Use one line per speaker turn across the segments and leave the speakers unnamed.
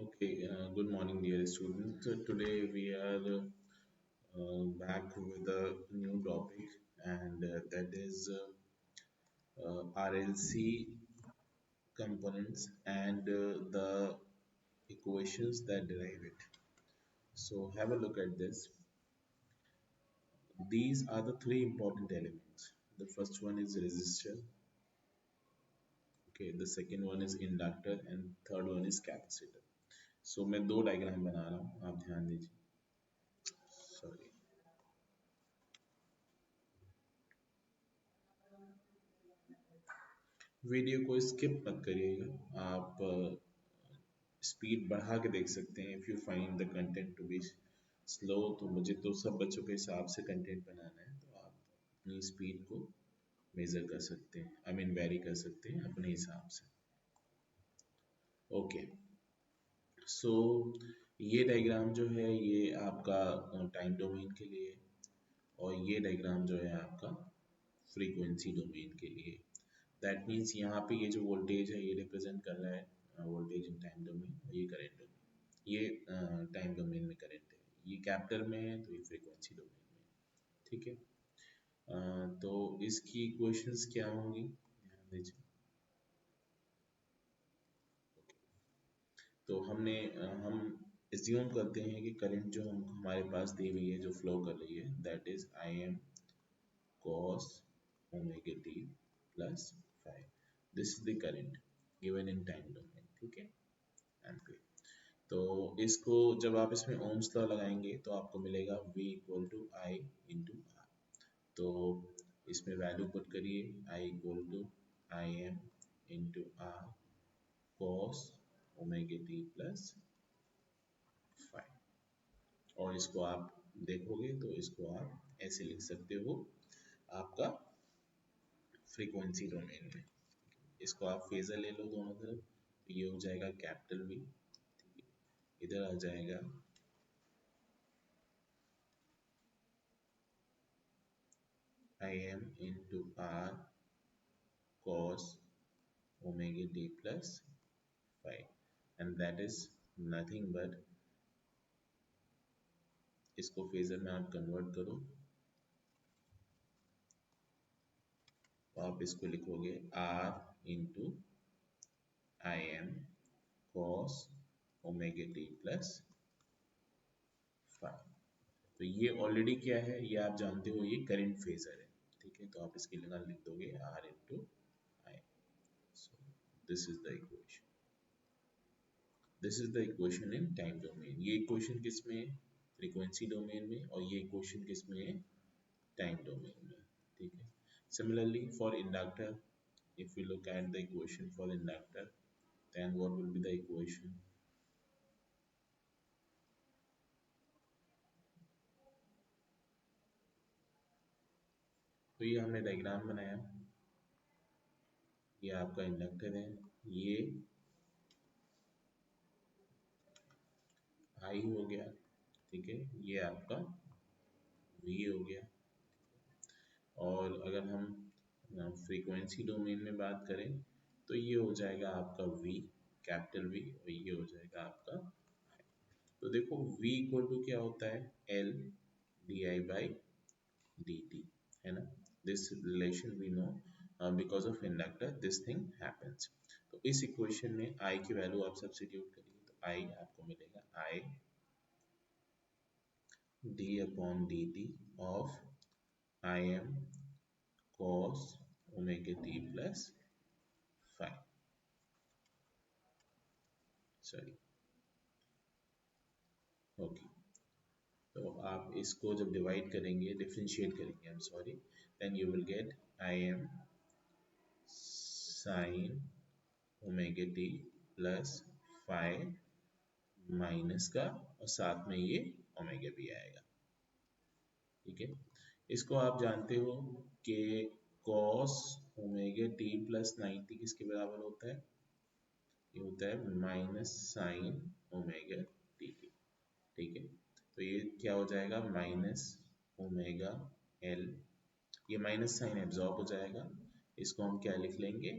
Okay, good morning, dear students. So today we are back with a new topic, and that is RLC components and the equations that derive it. So have a look at this. These are the three important elements. The first one is resistor. Okay, the second one is inductor, and third one is capacitor. So मैं दो diagram बना रहा हूँ, आप ध्यान दीजिए. Sorry. Video को skip मत करिएगा, आप स्पीड बढ़ा के देख सकते हैं. If you find the content to be slow, तो मुझे तो सब बच्चों के हिसाब से कंटेंट बनाना है, तो आप अपनी स्पीड को मेज़र कर सकते हैं, आई मीन वेरी कर सकते हैं अपने हिसाब से. ओके, सो ये डायग्राम जो है ये आपका टाइम डोमेन के लिए, और ये डायग्राम जो है आपका फ्रीक्वेंसी डोमेन के लिए. दैट मीन्स यहाँ पे ये जो वोल्टेज है ये रिप्रेजेंट कर रहा है वोल्टेज इन टाइम डोमेन, और ये करंट डोमेन, ये टाइम डोमेन में करंट है, ये कैपिटल में है तो ये फ्रीक्वेंसी डोमेन में है. ठीक है. तो इसकी इक्वेशंस क्या होंगी, ध्यान दीजिए. तो हम एज्यूम करते हैं कि करंट जो हम हमारे पास दी हुई है, जो फ्लो कर रही है, that is I M cos omega t plus phi. This is the current given in time domain. ठीक है, एम्पीयर. तो इसको जब आप इसमें ओम्स लॉ लगाएंगे तो आपको मिलेगा V equal to I into R. तो इसमें वैल्यू पुट करिए, I equal to I M into R cos omega T plus five. और इसको आप देखोगे तो इसको आप ऐसे लिख सकते हो आपका फ्रीक्वेंसी डोमेन में. इसको आप फेजर ले लो दोनों तरफ, तो ये हो जाएगा कैपिटल V, इधर आ जाएगा I M into R cos omega D plus five, and that is nothing but, इसको फेजर में आप कन्वर्ट करो तो आप इसको लिखोगे R into I M cos omega T plus five. तो ये ऑलरेडी क्या है, ये आप जानते हो, ये करंट फेजर है. ठीक है, तो आप इसकी जगह लिख दोगे R into I. So this is the equation. This is the equation in time domain. ये equation किस में है, फ्रीक्वेंसी डोमेन में, और ये equation किस में है, टाइम डोमेन में. ठीक है. Similarly for inductor, if we look at the equation for inductor, then what will be the equation? तो ये हमने डायग्राम बनाया, ये आपका इंडक्टर है, ये आई हो गया. ठीक है, ये आपका V हो गया. और अगर हम फ्रीक्वेंसी डोमेन में बात करें तो ये हो जाएगा आपका V, कैपिटल V, और ये हो जाएगा आपका. तो देखो V इक्वल टू क्या होता है, L D I by D T, है ना. This relation we know, because of inductor this thing happens. तो इस इक्वेशन में I की वैल्यू आप सब्स्टिट्यूट करिए, तो I आपको मिलेगा I D upon D T of I M cos omega t plus phi. Sorry, okay. तो आप इसको जब डिवाइड करेंगे, डिफरेंशिएट करेंगे, I am sorry, then you will get I M sine omega T plus five minus का, और साथ में ये ओमेगा भी आएगा. ठीक है. इसको आप जानते हो कि cos ओमेगा टी प्लस 90 किसके बराबर होता है, ये होता है माइनस साइन ओमेगा टी. ठीक है. तो ये क्या हो जाएगा, माइनस ओमेगा एल, ये माइनस साइन एब्जॉर्ब हो जाएगा, इसको हम क्या लिख लेंगे,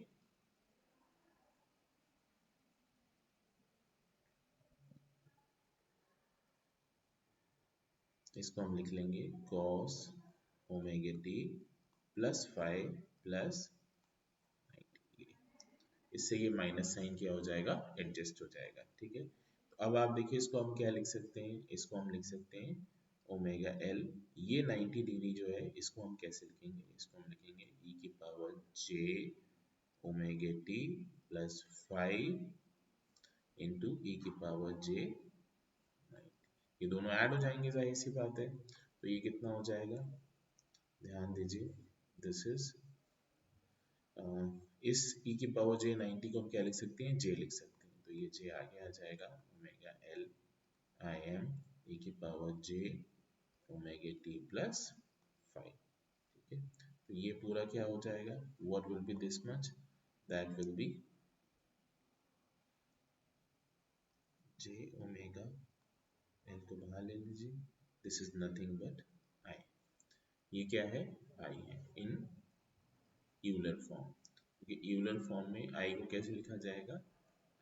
इसको हम लिख लेंगे cos omega T plus 5 plus 90 degree. इससे ये माइनस साइन क्या हो जाएगा, एडजस्ट हो जाएगा। ठीक है, तो अब आप देखिए इसको हम क्या लिख सकते हैं, इसको हम लिख सकते हैं ओमेगा एल। ये 90 डिग्री जो है इसको हम कैसे लिखेंगे, इसको हम लिखेंगे e की power j omega T plus 5 into e की पावर j 90। ये दोनों ऐड हो जाएंगे, जाहिर सी बात है। तो ये कितना हो जाएगा, ध्यान दीजिए, दिस इज इस e की पावर j 90 को हम क्या लिख सकते हैं, j लिख सकते हैं। तो ये j आगे आ जाएगा omega L I am e की power j omega T plus 5। ठीक है, तो ये पूरा क्या हो जाएगा, what will be this much, that will be j omega L को बाहर ले लीजिए, this is nothing but I. ये क्या है, आई है इन यूलर फॉर्म, क्योंकि यूलर फॉर्म में आई को कैसे लिखा जाएगा,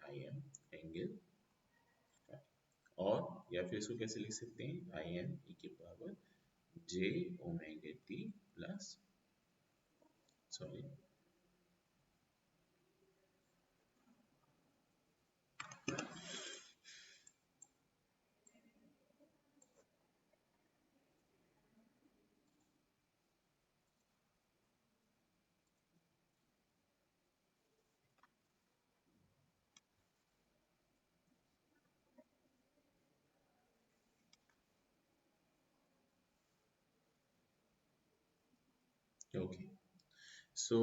आई एम एंगल, और या फिर इसको कैसे लिख सकते हैं, आई एम ई की power j omega T plus, sorry, okay. So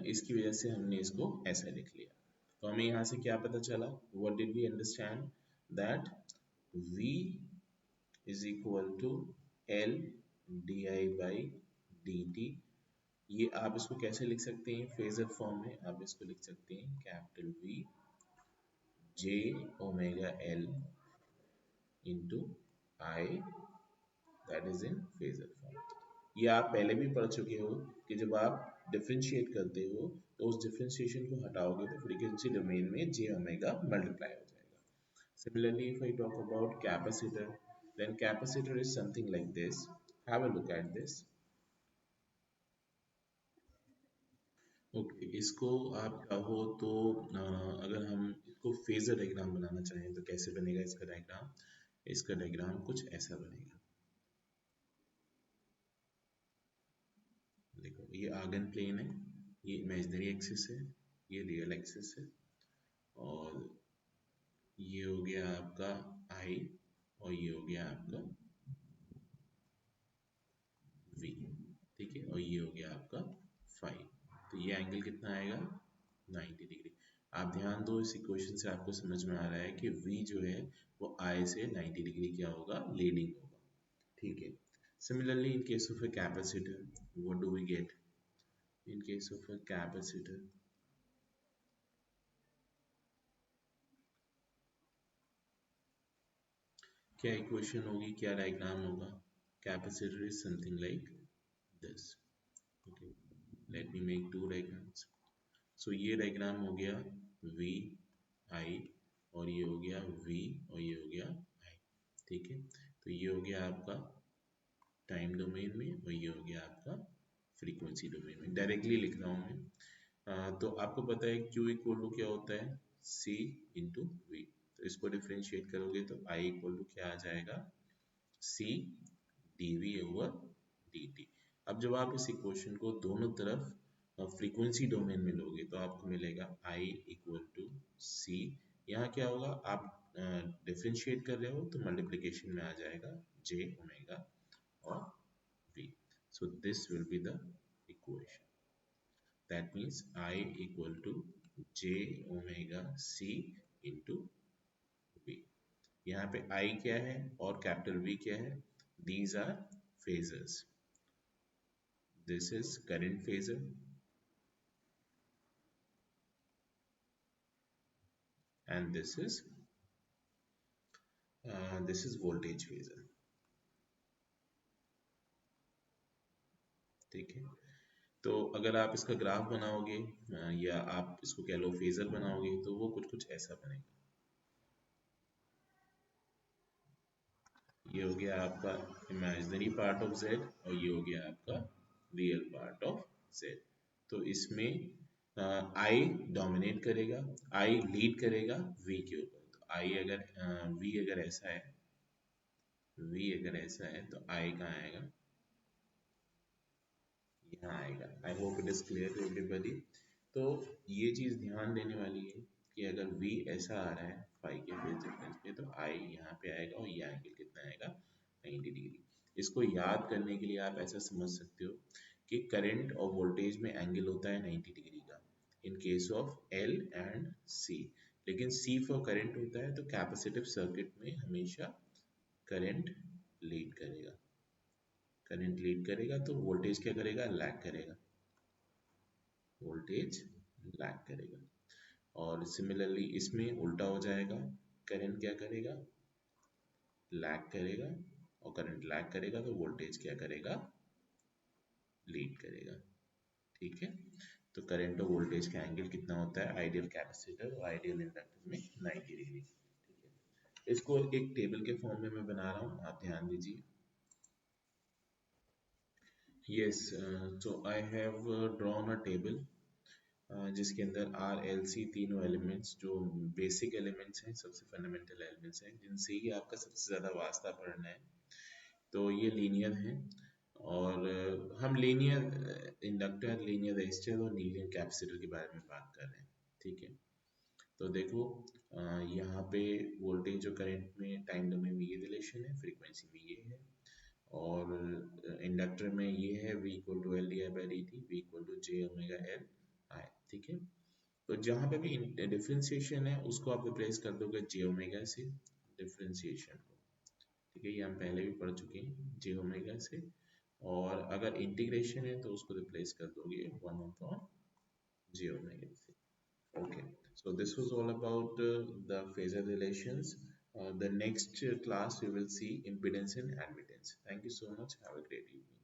इसकी वजह से हमने इसको ऐसा लिख लिया। तो हमें यहाँ से क्या पता चला, what did we understand, that v is equal to L D I by D T. ये आप इसको कैसे लिख सकते हैं, फेजर फॉर्म में आप इसको लिख सकते हैं capital V J omega L into I, that is in phasor form. ये आप पहले भी पढ़ चुके हो कि जब आप डिफरेंशिएट करते हो तो उस डिफरेंशिएशन को हटाओगे तो फ्रीक्वेंसी डोमेन में जे ओमेगा मल्टीप्लाई हो जाएगा। Similarly, if I talk about capacitor, then capacitor is something like this. Have a look at this. Okay, इसको आप चाहो तो अगर हम इसको फेजर डायग्राम बनाना चाहें तो कैसे बनेगा इसका डायग्राम, इसका डायग्राम कुछ ऐसा बनेगा। देखो ये आर्गन प्लेन है, ये इमेजिनरी एक्सिस है, ये रियल एक्सिस है, और ये हो गया आपका आई, और ये हो गया आपका वी। ठीक है, और ये हो गया आपका 5। तो ये एंगल कितना आएगा, 90 डिग्री। आप ध्यान दो, इस इक्वेशन से आपको समझ में आ रहा है कि v जो है वो I से 90 डिग्री क्या होगा, लीडिंग होगा। ठीक है, similarly in case of a capacitor, what do we get, in case of a capacitor, क्या इक्वेशन होगी, क्या डायग्राम होगा, capacitor is something like this. Okay, let me make two diagrams. So ये डायग्राम हो गया वी आई, और ये हो गया वी, और ये हो गया आई। ठीक है, तो ये हो गया आपका टाइम डोमेन में, और ये हो गया आपका फ्रीक्वेंसी डोमेन में। डायरेक्टली लिख रहा हूँ मैं। तो आपको पता है Q इक्वल टू क्या होता है, C इंटू वी। तो इसको डिफ्रेंशिएट करोगे तो I इक्वल टू क्या आ जाएगा, C dV ओवर dt। अब जब आप इस इक्वेशन को दोनों तरफ फ्रीक्वेंसी डोमेन में लोगे तो आपको मिलेगा I इक्वल टू C। यहाँ क्या होगा, आप डिफ्रेंशिएट कर रहे हो तो मल्टीप्लिकेशन में आ जाएगा J ओमेगा और V। So this will be the equation. That means I equal to J omega C into V। यहाँ पे I क्या है और कैपिटल V क्या है, these are phasors. This is current phasor and this is voltage phasor। ठीक है, तो अगर आप इसका ग्राफ बनाओगे या आप इसको कह लो फेजर बनाओगे तो वो कुछ कुछ ऐसा बनेगा। ये हो गया आपका इमेजिनरी पार्ट ऑफ z और ये हो गया आपका रियल पार्ट ऑफ z। तो इसमें आई डोमिनेट करेगा, आई लीड करेगा v के ऊपर। तो आई अगर v अगर ऐसा है, v अगर ऐसा है तो आई कहाँ आएगा, यहाँ आएगा। I hope it is clear to everybody. तो ये चीज़ ध्यान देने वाली है कि अगर v ऐसा आ रहा है फाई के फेज डिफरेंस पे तो i यहाँ पे आएगा और ये एंगल कितना आएगा, 90 डिग्री। इसको याद करने के लिए आप ऐसा समझ सकते हो कि करंट और वोल्टेज में एंगल होता है 90 डिग्री का इन case of L and C। लेकिन C फॉर करंट होता है, तो कैपेसिटिव सर्किट में हमेशा करंट लीड करेगा। करंट लीड करेगा तो वोल्टेज क्या करेगा, लैग करेगा। वोल्टेज लैग करेगा। और सिमिलरली इसमें उल्टा हो जाएगा, करंट क्या करेगा, लैग करेगा। और करंट लैग करेगा तो वोल्टेज क्या करेगा, लीड करेगा। ठीक है। तो करंट और वोल्टेज का एंगल कितना होता है आइडियल कैपेसिटर और आइडियल इंडक्टर में, 90 डिग्री। ठीक है। इसको एक टेबल के फॉर्म में मैं बना रहा हूँ, आप ध्यान दीजिए। yes so I have drawn a table जिसके अंदर आर एल सी तीनों एलिमेंट्स जो बेसिक एलिमेंट्स हैं, सबसे फंडामेंटल एलिमेंट्स हैं, जिनसे ही आपका सबसे ज़्यादा वास्ता पढ़ना है। तो ये लीनियर हैं और हम लीनियर इंडक्टर, लीनियर रेजिस्टर और लीनियर कैपेसिटर के बारे में बात कर रहे हैं। ठीक है। तो देखो यहाँ पे वोल्टेज और करंट में टाइम डोमेन में ये रिलेशन है, फ्रीक्वेंसी में ये है, और इंडक्टर में ये है v equal to L D I by D T, v equal to J omega L I. ठीक है। तो जहाँ पे भी डिफरेंशिएशन है उसको आप रिप्लेस कर दोगे जे ओमेगा से, डिफरेंशिएशन को। ठीक है, ये हम पहले भी पढ़ चुके हैं, जे ओमेगा से। और अगर इंटीग्रेशन है तो उसको रिप्लेस कर दोगे वन अपॉन जे ओमेगा से। Okay, so this was all about the phasor relations. The next class we will see impedance and admittance. Thank you so much. Have a great evening.